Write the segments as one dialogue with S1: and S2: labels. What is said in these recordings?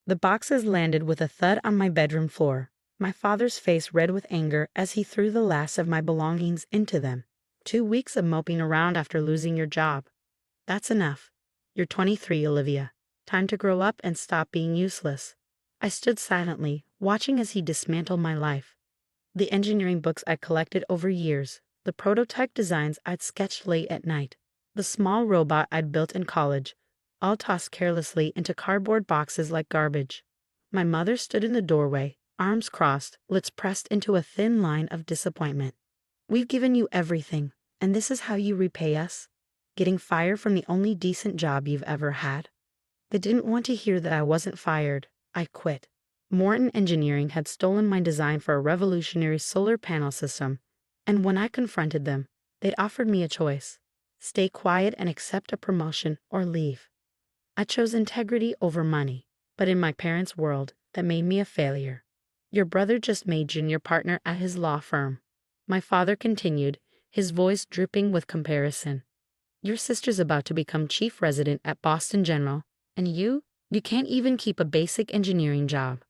S1: The boxes landed with a thud on my bedroom floor, my father's face red with anger as he threw the last of my belongings into them. 2 weeks of moping around after losing your job. That's enough. You're 23, Olivia. Time to grow up and stop being useless. I stood silently, watching as he dismantled my life. The engineering books I'd collected over years, the prototype designs I'd sketched late at night, the small robot I'd built in college, all tossed carelessly into cardboard boxes like garbage. My mother stood in the doorway, arms crossed, lips pressed into a thin line of disappointment. We've given you everything, and this is how you repay us? Getting fired from the only decent job you've ever had? They didn't want to hear that I wasn't fired. I quit. Morton Engineering had stolen my design for a revolutionary solar panel system, and when I confronted them, they'd offered me a choice: stay quiet and accept a promotion or leave. I chose integrity over money, but in my parents' world, that made me a failure. Your brother just made junior partner at his law firm. My father continued, his voice dripping with comparison. Your sister's about to become chief resident at Boston General, and you can't even keep a basic engineering job.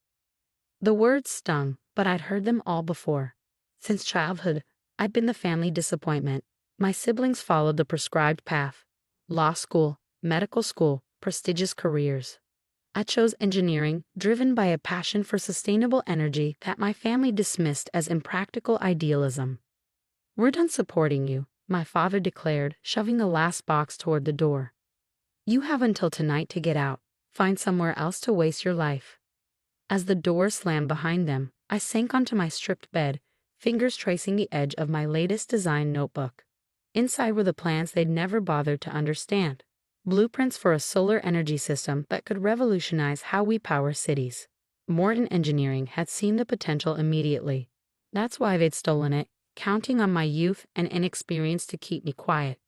S1: The words stung, but I'd heard them all before. Since childhood, I'd been the family disappointment. My siblings followed the prescribed path: law school, medical school, prestigious careers. I chose engineering, driven by a passion for sustainable energy that my family dismissed as impractical idealism. We're done supporting you, my father declared, shoving the last box toward the door. You have until tonight to get out. Find somewhere else to waste your life. As the door slammed behind them, I sank onto my stripped bed, fingers tracing the edge of my latest design notebook. Inside were the plans they'd never bothered to understand. Blueprints for a solar energy system that could revolutionize how we power cities. Morton Engineering had seen the potential immediately. That's why they'd stolen it, counting on my youth and inexperience to keep me quiet.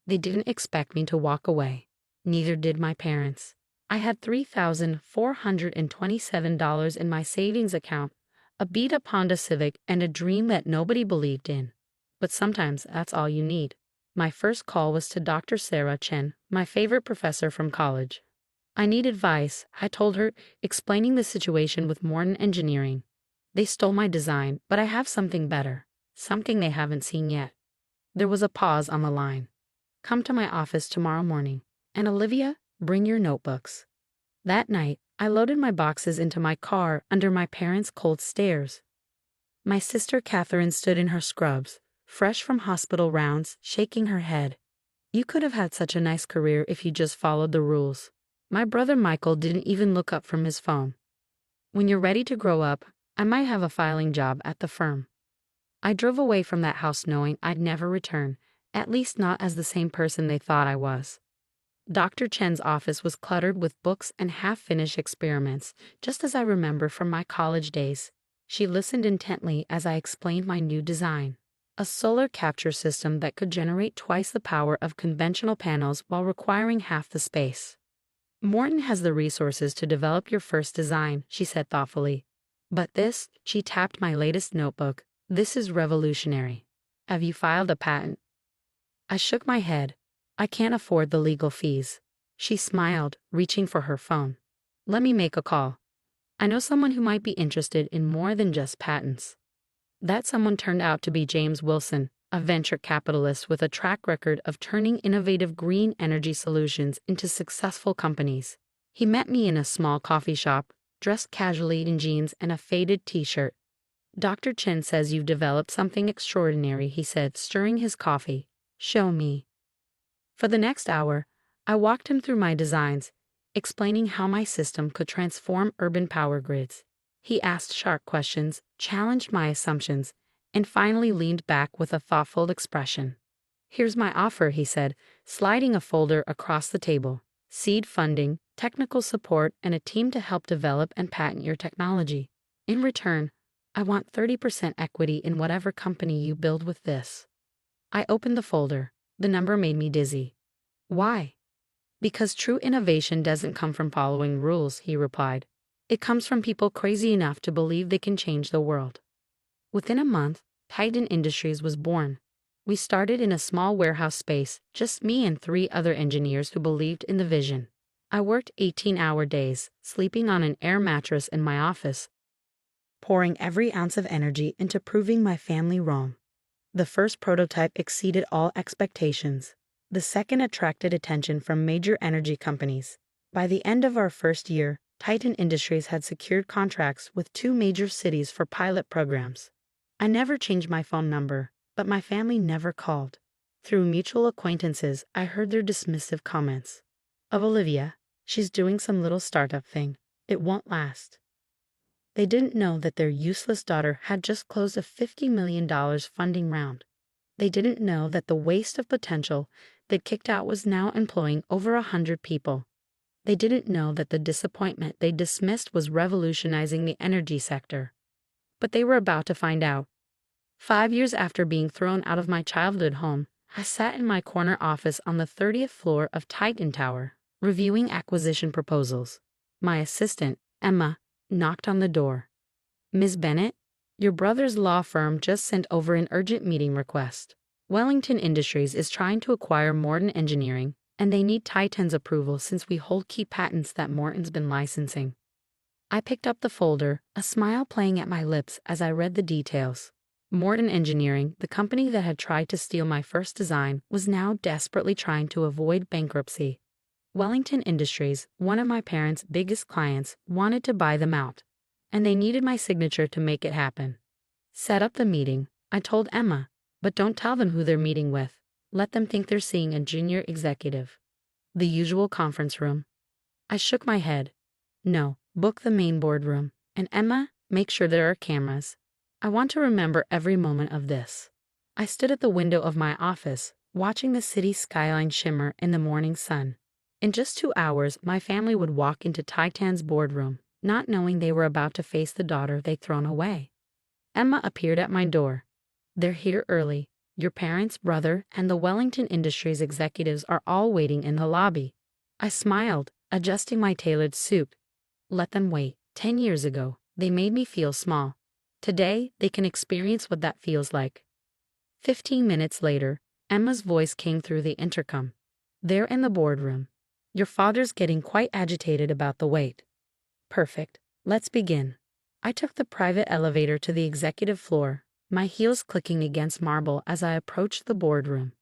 S1: They didn't expect me to walk away. Neither did my parents. I had $3,427 in my savings account, a beat-up Honda Civic, and a dream that nobody believed in. But sometimes that's all you need. My first call was to Dr. Sarah Chen, my favorite professor from college. I need advice, I told her, explaining the situation with Morton Engineering. They stole my design, but I have something better, something they haven't seen yet. There was a pause on the line. Come to my office tomorrow morning, and Olivia, bring your notebooks. That night, I loaded my boxes into my car under my parents' cold stares. My sister Catherine stood in her scrubs, fresh from hospital rounds, shaking her head. You could have had such a nice career if you just followed the rules. My brother Michael didn't even look up from his phone. When you're ready to grow up, I might have a filing job at the firm. I drove away from that house knowing I'd never return, at least not as the same person they thought I was. Dr. Chen's office was cluttered with books and half-finished experiments, just as I remember from my college days. She listened intently as I explained my new design: a solar capture system that could generate twice the power of conventional panels while requiring half the space. Morton has the resources to develop your first design, she said thoughtfully. But this, she tapped my latest notebook, this is revolutionary. Have you filed a patent? I shook my head. I can't afford the legal fees. She smiled, reaching for her phone. Let me make a call. I know someone who might be interested in more than just patents. That someone turned out to be James Wilson, a venture capitalist with a track record of turning innovative green energy solutions into successful companies. He met me in a small coffee shop, dressed casually in jeans and a faded t-shirt. Dr. Chen says you've developed something extraordinary, he said, stirring his coffee. Show me. For the next hour, I walked him through my designs, explaining how my system could transform urban power grids. He asked sharp questions, challenged my assumptions, and finally leaned back with a thoughtful expression. Here's my offer, he said, sliding a folder across the table. Seed funding, technical support, and a team to help develop and patent your technology. In return, I want 30% equity in whatever company you build with this. I opened the folder. The number made me dizzy. Why? Because true innovation doesn't come from following rules, he replied. It comes from people crazy enough to believe they can change the world. Within a month, Titan Industries was born. We started in a small warehouse space, just me and 3 other engineers who believed in the vision. I worked 18-hour days, sleeping on an air mattress in my office, pouring every ounce of energy into proving my family wrong. The first prototype exceeded all expectations. The second attracted attention from major energy companies. By the end of our first year, Titan Industries had secured contracts with 2 major cities for pilot programs. I never changed my phone number, but my family never called. Through mutual acquaintances, I heard their dismissive comments. Of Olivia, she's doing some little startup thing. It won't last. They didn't know that their useless daughter had just closed a $50 million funding round. They didn't know that the waste of potential they'd kicked out was now employing over 100 people. They didn't know that the disappointment they dismissed was revolutionizing the energy sector. But they were about to find out. 5 years after being thrown out of my childhood home, I sat in my corner office on the 30th floor of Titan Tower, reviewing acquisition proposals. My assistant, Emma, knocked on the door. "Ms. Bennett, your brother's law firm just sent over an urgent meeting request. Wellington Industries is trying to acquire Morton Engineering, and they need Titan's approval since we hold key patents that Morton's been licensing." I picked up the folder, a smile playing at my lips as I read the details. Morton Engineering, the company that had tried to steal my first design, was now desperately trying to avoid bankruptcy. Wellington Industries, one of my parents' biggest clients, wanted to buy them out, and they needed my signature to make it happen. "Set up the meeting," I told Emma, "but don't tell them who they're meeting with. Let them think they're seeing a junior executive." "The usual conference room." I shook my head. "No, book the main boardroom, and Emma, make sure there are cameras. I want to remember every moment of this." I stood at the window of my office, watching the city skyline shimmer in the morning sun. In just 2 hours, my family would walk into Titan's boardroom, not knowing they were about to face the daughter they'd thrown away. Emma appeared at my door. "They're here early. Your parents, brother, and the Wellington Industries executives are all waiting in the lobby." I smiled, adjusting my tailored suit. Let them wait. 10 years ago, they made me feel small. Today, they can experience what that feels like. 15 minutes later, Emma's voice came through the intercom. "They're in the boardroom. Your father's getting quite agitated about the wait." "Perfect. Let's begin." I took the private elevator to the executive floor, my heels clicking against marble as I approached the boardroom.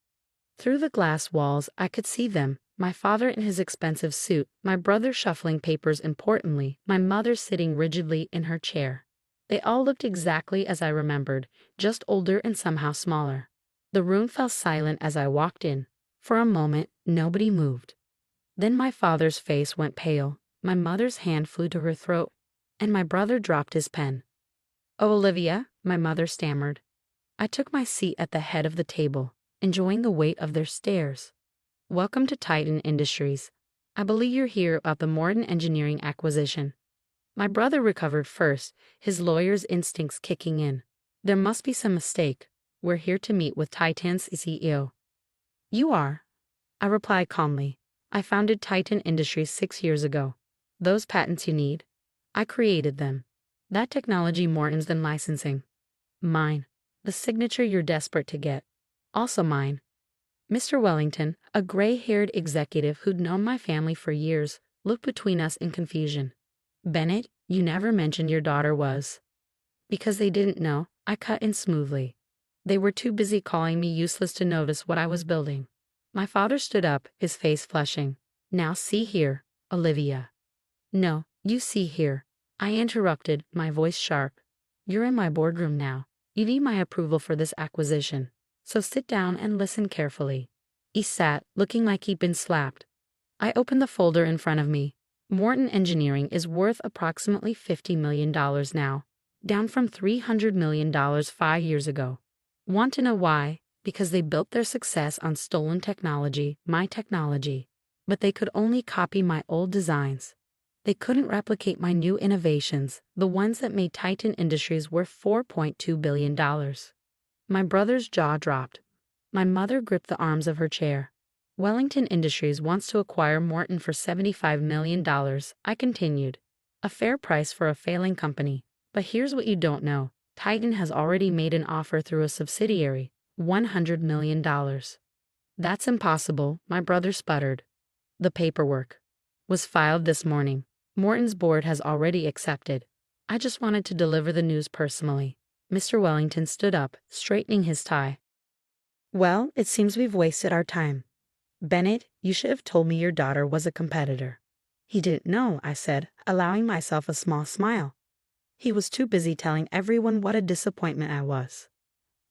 S1: Through the glass walls, I could see them, my father in his expensive suit, my brother shuffling papers importantly, my mother sitting rigidly in her chair. They all looked exactly as I remembered, just older and somehow smaller. The room fell silent as I walked in. For a moment, nobody moved. Then my father's face went pale, my mother's hand flew to her throat, and my brother dropped his pen. "Oh, Olivia," my mother stammered. I took my seat at the head of the table, enjoying the weight of their stares. "Welcome to Titan Industries. I believe you're here about the Morton Engineering acquisition." My brother recovered first, his lawyer's instincts kicking in. "There must be some mistake. We're here to meet with Titan's CEO." "You are," I replied calmly. "I founded Titan Industries 6 years ago. Those patents you need, I created them. That technology Morton's been licensing. Mine. The signature you're desperate to get. Also mine." Mr. Wellington, a gray-haired executive who'd known my family for years, looked between us in confusion. "Bennett, you never mentioned your daughter was." Because they didn't know, I cut in smoothly. They were too busy calling me useless to notice what I was building. My father stood up, his face flushing. "Now see here, Olivia." "No, you see here," I interrupted, my voice sharp. "You're in my boardroom now. You need my approval for this acquisition. So sit down and listen carefully." He sat, looking like he'd been slapped. I opened the folder in front of me. Morton Engineering is worth approximately $50 million now, down from $300 million 5 years ago. Want to know why? Because they built their success on stolen technology, my technology. But they could only copy my old designs. They couldn't replicate my new innovations, the ones that made Titan Industries worth $4.2 billion. My brother's jaw dropped. My mother gripped the arms of her chair. "Wellington Industries wants to acquire Morton for $75 million, I continued. "A fair price for a failing company. But here's what you don't know. Titan has already made an offer through a subsidiary, $100 million. "That's impossible," my brother sputtered. "The paperwork." Was filed this morning. Morton's board has already accepted. I just wanted to deliver the news personally. Mr. Wellington stood up, straightening his tie. Well, it seems we've wasted our time. Bennett, you should have told me your daughter was a competitor. He didn't know, I said, allowing myself a small smile. He was too busy telling everyone what a disappointment I was.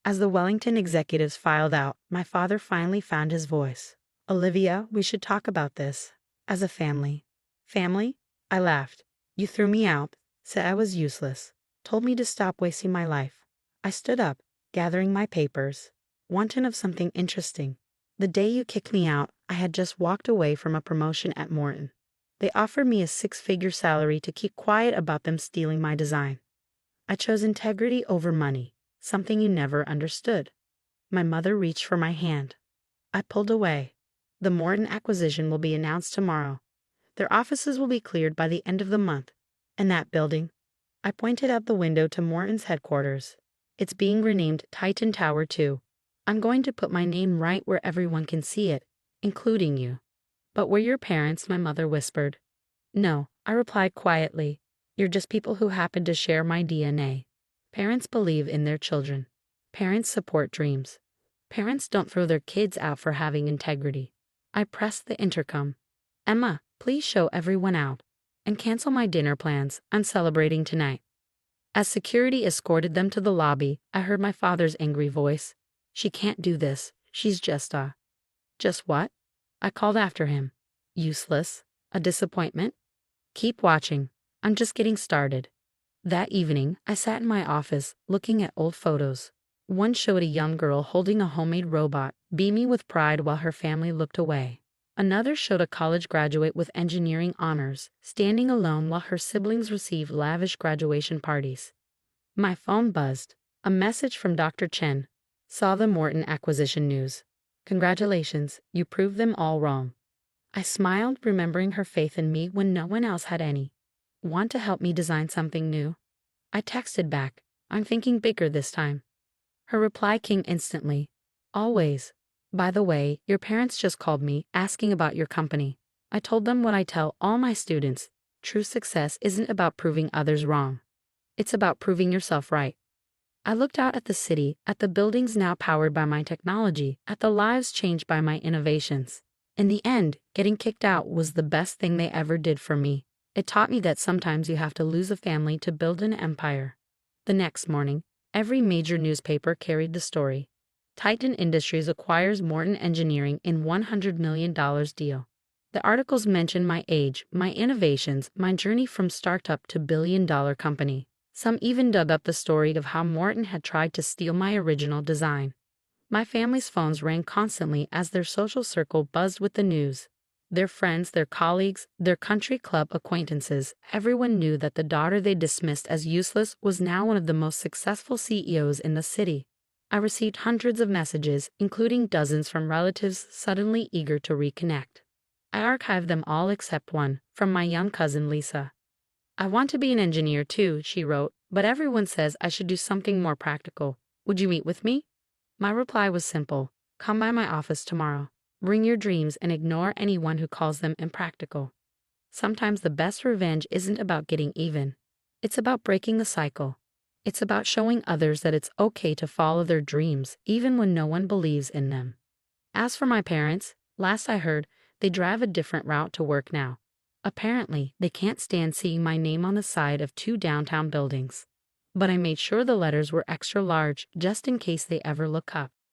S1: As the Wellington executives filed out, my father finally found his voice. Olivia, we should talk about this. As a family. Family? I laughed. You threw me out, said I was useless, told me to stop wasting my life. I stood up, gathering my papers, wanting of something interesting. The day you kicked me out, I had just walked away from a promotion at Morton. They offered me a 6-figure salary to keep quiet about them stealing my design. I chose integrity over money, something you never understood. My mother reached for my hand. I pulled away. The Morton acquisition will be announced tomorrow. Their offices will be cleared by the end of the month. And that building? I pointed out the window to Morton's headquarters. It's being renamed Titan Tower 2. I'm going to put my name right where everyone can see it, including you. But were your parents? My mother whispered. No, I replied quietly. You're just people who happen to share my DNA. Parents believe in their children. Parents support dreams. Parents don't throw their kids out for having integrity. I pressed the intercom. Emma, please show everyone out. And cancel my dinner plans. I'm celebrating tonight. As security escorted them to the lobby, I heard my father's angry voice. She can't do this. She's just Just what? I called after him. Useless. A disappointment. Keep watching. I'm just getting started. That evening, I sat in my office, looking at old photos. One showed a young girl holding a homemade robot, beaming with pride while her family looked away. Another showed a college graduate with engineering honors, standing alone while her siblings received lavish graduation parties. My phone buzzed. A message from Dr. Chen. Saw the Morton acquisition news. Congratulations, you proved them all wrong. I smiled, remembering her faith in me when no one else had any. Want to help me design something new? I texted back. I'm thinking bigger this time. Her reply came instantly. Always. By the way, your parents just called me, asking about your company. I told them what I tell all my students. True success isn't about proving others wrong. It's about proving yourself right. I looked out at the city, at the buildings now powered by my technology, at the lives changed by my innovations. In the end, getting kicked out was the best thing they ever did for me. It taught me that sometimes you have to lose a family to build an empire. The next morning, every major newspaper carried the story. Titan Industries acquires Morton Engineering in $100 million deal. The articles mentioned my age, my innovations, my journey from startup to billion-dollar company. Some even dug up the story of how Morton had tried to steal my original design. My family's phones rang constantly as their social circle buzzed with the news. Their friends, their colleagues, their country club acquaintances, everyone knew that the daughter they dismissed as useless was now one of the most successful CEOs in the city. I received hundreds of messages, including dozens from relatives suddenly eager to reconnect. I archived them all except one, from my young cousin Lisa. I want to be an engineer too, she wrote, but everyone says I should do something more practical. Would you meet with me? My reply was simple. Come by my office tomorrow. Bring your dreams and ignore anyone who calls them impractical. Sometimes the best revenge isn't about getting even. It's about breaking the cycle. It's about showing others that it's okay to follow their dreams, even when no one believes in them. As for my parents, last I heard, they drive a different route to work now. Apparently, they can't stand seeing my name on the side of 2 downtown buildings. But I made sure the letters were extra large just in case they ever look up.